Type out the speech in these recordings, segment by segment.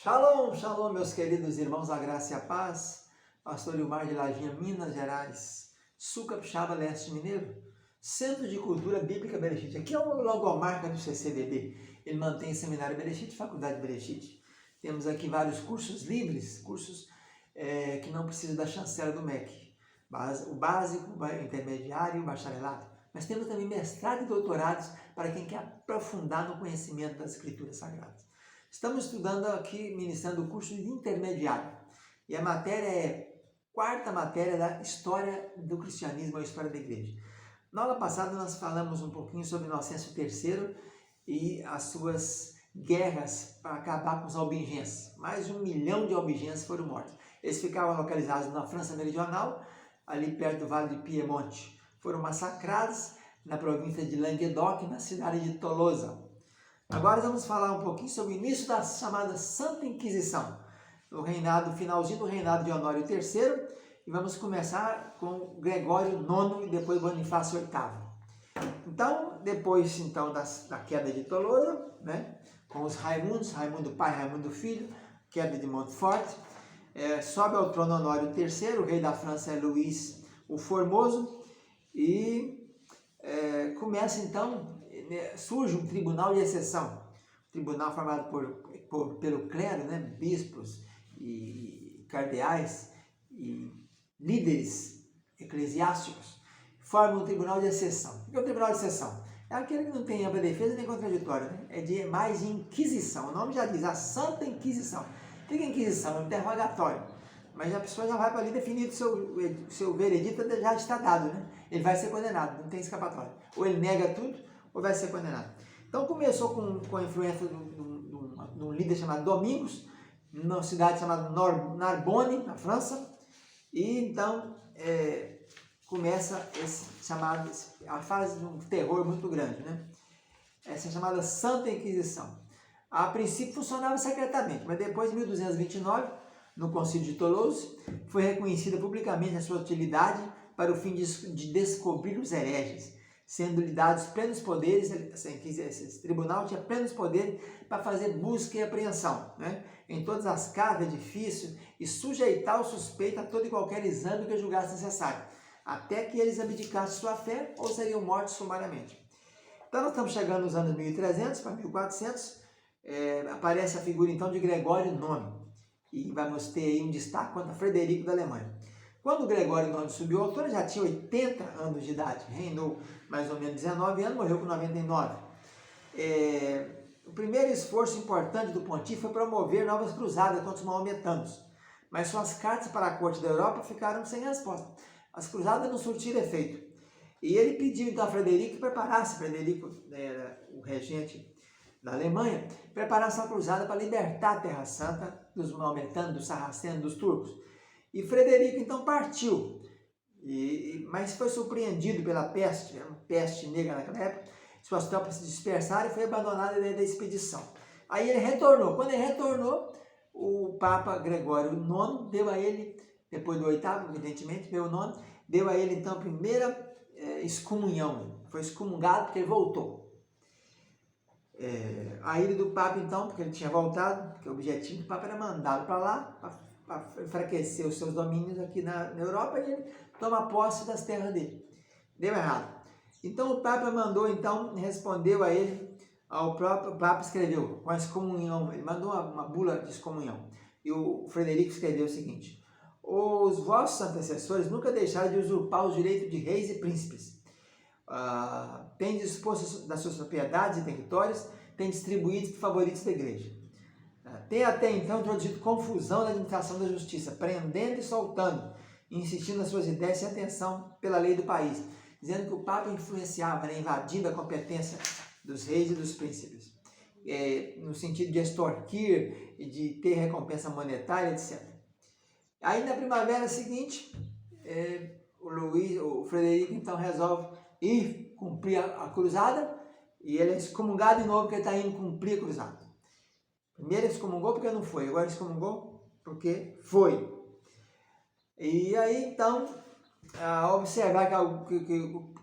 Shalom, shalom, meus queridos irmãos, a graça e a paz. Pastor Ilmar de Lajinha, Minas Gerais, Sul Capixaba, Leste Mineiro, Centro de Cultura Bíblica Bereshit. Aqui é uma logomarca do CCBB. Ele mantém Seminário Bereshit, Faculdade Bereshit. Temos aqui vários cursos livres, cursos que não precisam da chancela do MEC. O básico, o intermediário e o bacharelado. Mas temos também mestrado e doutorados para quem quer aprofundar no conhecimento das Escrituras Sagradas. Estamos estudando aqui, ministrando o curso de intermediário. E a matéria é quarta matéria da História do Cristianismo, a História da Igreja. Na aula passada nós falamos um pouquinho sobre Inocêncio III e as suas guerras para acabar com os albigenses. Mais de 1 milhão de albigenses foram mortos. Eles ficavam localizados na França Meridional, ali perto do Vale de Piemonte. Foram massacrados na província de Languedoc, na cidade de Tolosa. Agora vamos falar um pouquinho sobre o início da chamada Santa Inquisição, no reinado, finalzinho do reinado de Honório III, e vamos começar com Gregório IX e depois Bonifácio VIII. Então, depois da queda de Tolosa, né, com os Raimundos, Raimundo pai, Raimundo filho, queda de Montfort, sobe ao trono Honório III, o rei da França é Luís o Formoso, e começa então, surge um tribunal de exceção, tribunal formado pelo clero, né, bispos e cardeais e líderes eclesiásticos, formam um tribunal de exceção. O que é o tribunal de exceção? É aquele que não tem ampla defesa nem contraditório, né? É mais de inquisição. O nome já diz, a Santa Inquisição. O que é Inquisição? É um interrogatório. Mas a pessoa já vai para ali definido, seu veredito já está dado, né? Ele vai ser condenado, não tem escapatória. Ou ele nega tudo, ou vai ser condenado. Então começou com a influência de um líder chamado Domingos, numa cidade chamada Narbonne, na França, e então começa a fase de um terror muito grande, né? Essa é chamada Santa Inquisição. A princípio funcionava secretamente, mas depois, em 1229, no Concílio de Toulouse, foi reconhecida publicamente a sua utilidade para o fim de descobrir os hereges, sendo lhe dados plenos poderes. Esse tribunal tinha plenos poderes para fazer busca e apreensão, né, em todas as casas, edifícios, e sujeitar o suspeito a todo e qualquer exame que julgasse necessário, até que eles abdicassem sua fé ou seriam mortos sumariamente. Então nós estamos chegando nos anos 1300 para 1400, aparece a figura então de Gregório IX, e vamos ter aí um destaque quanto a Frederico da Alemanha. Quando Gregório IX subiu ao trono, já tinha 80 anos de idade, reinou mais ou menos 19 anos, morreu com 99. O primeiro esforço importante do pontífice foi promover novas cruzadas contra os maometanos, mas suas cartas para a corte da Europa ficaram sem resposta. As cruzadas não surtiram efeito. E ele pediu então a Frederico que preparasse, Frederico era o regente da Alemanha, preparasse uma cruzada para libertar a Terra Santa dos maometanos, dos sarracenos, dos turcos. E Frederico então partiu, mas foi surpreendido pela peste, uma peste negra naquela época. Suas tropas se dispersaram e foi abandonado da expedição. Aí ele retornou. Quando ele retornou, o Papa Gregório IX deu a ele, depois do oitavo, evidentemente, veio o nono, deu a ele então a primeira excomunhão. Foi excomungado porque ele voltou. A ilha do Papa então, porque ele tinha voltado, porque o objetivo do Papa era mandá-lo para lá, para enfraquecer os seus domínios aqui na Europa, e ele toma posse das terras dele. Deu errado. Então o Papa mandou, então, respondeu a ele, o Papa escreveu com a excomunhão, ele mandou uma bula de excomunhão. E o Frederico escreveu o seguinte: os vossos antecessores nunca deixaram de usurpar os direitos de reis e príncipes. Têm disposto das suas propriedades e territórios, têm distribuído os favoritos da igreja. Tem até então introduzido confusão na administração da justiça, prendendo e soltando, insistindo nas suas ideias sem atenção pela lei do país, dizendo que o Papa influenciava, né, invadindo a competência dos reis e dos príncipes, no sentido de extorquir e de ter recompensa monetária, etc. Aí na primavera seguinte, o Frederico então resolve ir cumprir a cruzada, e ele é excomungado de novo porque ele está indo cumprir a cruzada. Primeiro ele excomungou porque não foi, agora ele excomungou porque foi. E aí então, ao observar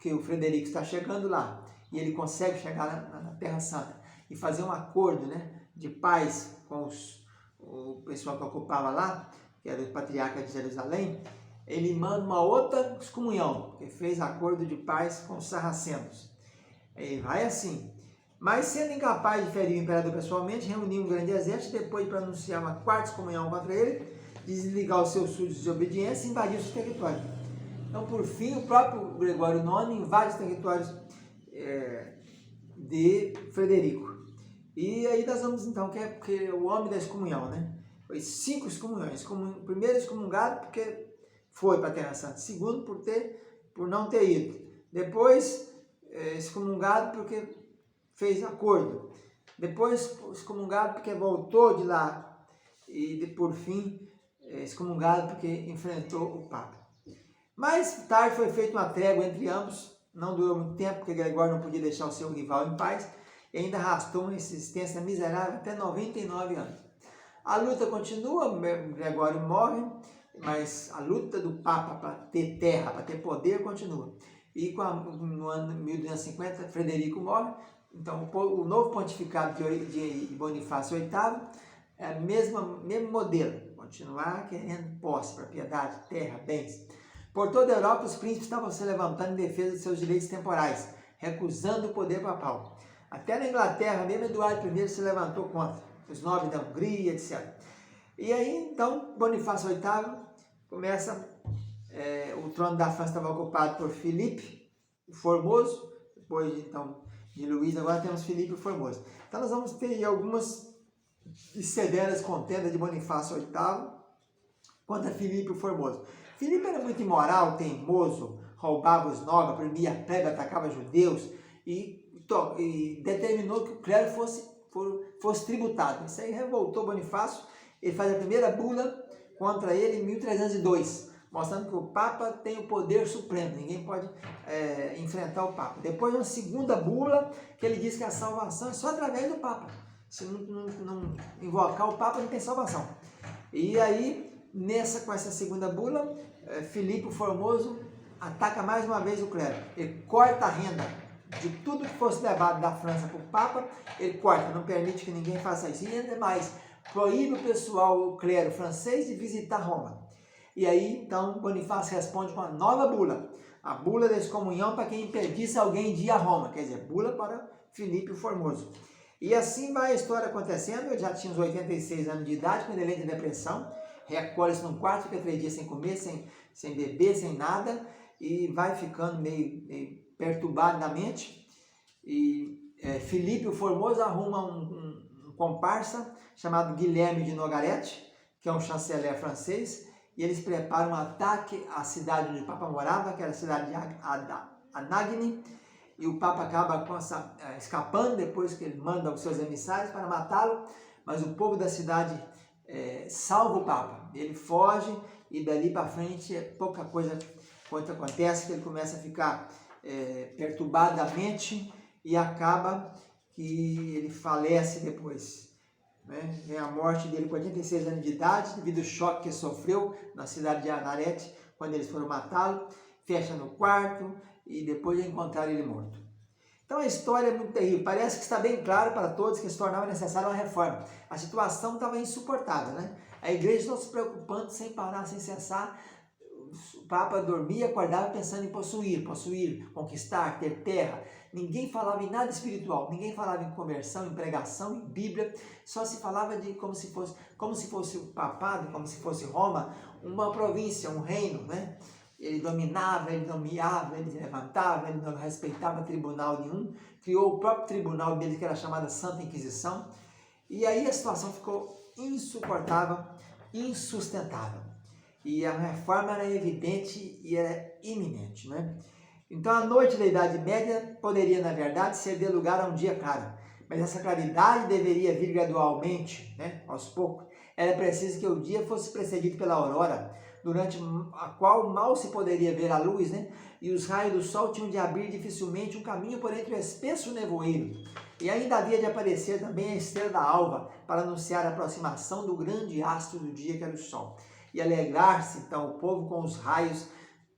que o Frederico está chegando lá, e ele consegue chegar na Terra Santa e fazer um acordo, né, de paz com pessoal que ocupava lá, que era o patriarca de Jerusalém, ele manda uma outra excomunhão, que fez acordo de paz com os sarracenos. Aí vai assim: mas sendo incapaz de ferir o imperador pessoalmente, reuniu um grande exército, depois de pronunciar uma quarta excomunhão contra ele, desligar os seus súditos de obediência e invadir os territórios. Então, por fim, o próprio Gregório IX invade os territórios de Frederico. E aí nós vamos então, que é o homem da excomunhão, né? Foi 5 excomunhões. Primeiro excomungado porque foi para a Terra Santa. Segundo, por não ter ido. Depois, excomungado porque fez acordo. Depois, excomungado porque voltou de lá. E, por fim, excomungado porque enfrentou o Papa. Mais tarde foi feita uma trégua entre ambos. Não durou muito tempo, porque Gregório não podia deixar o seu rival em paz. E ainda arrastou uma existência miserável até 99 anos. A luta continua, Gregório morre, mas a luta do Papa para ter terra, para ter poder, continua. E no ano 1250, Frederico morre. Então, o novo pontificado de Bonifácio VIII é o mesmo modelo, continuar querendo posse, propriedade, terra, bens. Por toda a Europa, os príncipes estavam se levantando em defesa de seus direitos temporais, recusando o poder papal. Até na Inglaterra, mesmo Eduardo I se levantou contra, os nobres da Hungria, etc. E aí, então, Bonifácio VIII começa, o trono da França estava ocupado por Filipe o Formoso, depois então de Luís, agora temos Filipe o Formoso. Então nós vamos ter algumas severas contendas de Bonifácio VIII contra Filipe o Formoso. Filipe era muito imoral, teimoso, roubava os nobres, oprimia a plebe, atacava judeus e determinou que o clero fosse tributado. Isso aí revoltou Bonifácio. Ele faz a primeira bula contra ele em 1302, mostrando que o Papa tem o poder supremo, ninguém pode enfrentar o Papa. Depois, uma segunda bula, que ele diz que a salvação é só através do Papa. Se não invocar o Papa, não tem salvação. E aí, com essa segunda bula, Filipe o Formoso ataca mais uma vez o clero. Ele corta a renda de tudo que fosse levado da França para o Papa, ele corta, não permite que ninguém faça isso. E ainda mais, proíbe o pessoal, o clero francês, de visitar Roma. E aí, então, Bonifácio responde com a nova bula, a bula da excomunhão para quem impedisse alguém de ir a Roma, quer dizer, bula para Filipe o Formoso. E assim vai a história acontecendo. Ele já tinha uns 86 anos de idade, quando ele entra em depressão, recolhe-se num quarto, fica 3 dias sem comer, sem beber, sem nada, e vai ficando meio perturbado na mente. E Filipe o Formoso arruma um comparsa chamado Guilherme de Nogaret, que é um chanceler francês, e eles preparam um ataque à cidade onde o Papa morava, que era a cidade de Anagni, e o Papa acaba escapando depois que ele manda os seus emissários para matá-lo, mas o povo da cidade salva o Papa. Ele foge e dali para frente pouca coisa quanto acontece, que ele começa a ficar perturbado da mente e acaba que ele falece depois. Vem a morte dele com 86 anos de idade, devido ao choque que sofreu na cidade de Anarete, quando eles foram matá-lo, fecha no quarto e depois encontraram ele morto. Então a história é muito terrível. Parece que está bem claro para todos que se tornava necessária uma reforma. A situação estava insuportável, né? A igreja estava se preocupando sem parar, sem cessar. O Papa dormia e acordava pensando em possuir, conquistar, ter terra. Ninguém falava em nada espiritual, ninguém falava em conversão, em pregação, em Bíblia. Só se falava de como se fosse o papado, como se fosse Roma, uma província, um reino, né? Ele dominava, ele nomeava, ele levantava, ele não respeitava tribunal nenhum. Criou o próprio tribunal dele, que era chamada Santa Inquisição. E aí a situação ficou insuportável, insustentável. E a reforma era evidente e era iminente, né? Então a noite da Idade Média poderia, na verdade, ceder lugar a um dia claro. Mas essa claridade deveria vir gradualmente, né? Aos poucos. Era preciso que o dia fosse precedido pela aurora, durante a qual mal se poderia ver a luz, né? E os raios do sol tinham de abrir dificilmente um caminho por entre o espesso nevoeiro. E ainda havia de aparecer também a estrela da alva, para anunciar a aproximação do grande astro do dia, que era o sol. E alegrar-se, então, o povo com os raios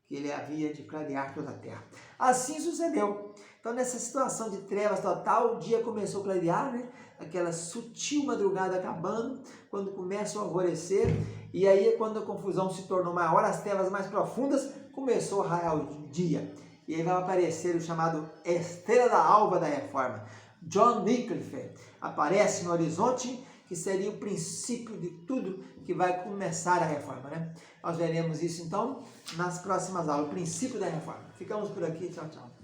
que ele havia de clarear toda a terra. Assim sucedeu. Então, nessa situação de trevas total, o dia começou a clarear, né? aquela sutil madrugada acabando, quando começa o alvorecer, e aí quando a confusão se tornou maior, as trevas mais profundas, começou a raiar o dia. E aí vai aparecer o chamado Estrela da Alva da Reforma. John Wycliffe aparece no horizonte, que seria o princípio de tudo que vai começar a Reforma, né? Nós veremos isso então nas próximas aulas, o princípio da Reforma. Ficamos por aqui, tchau, tchau.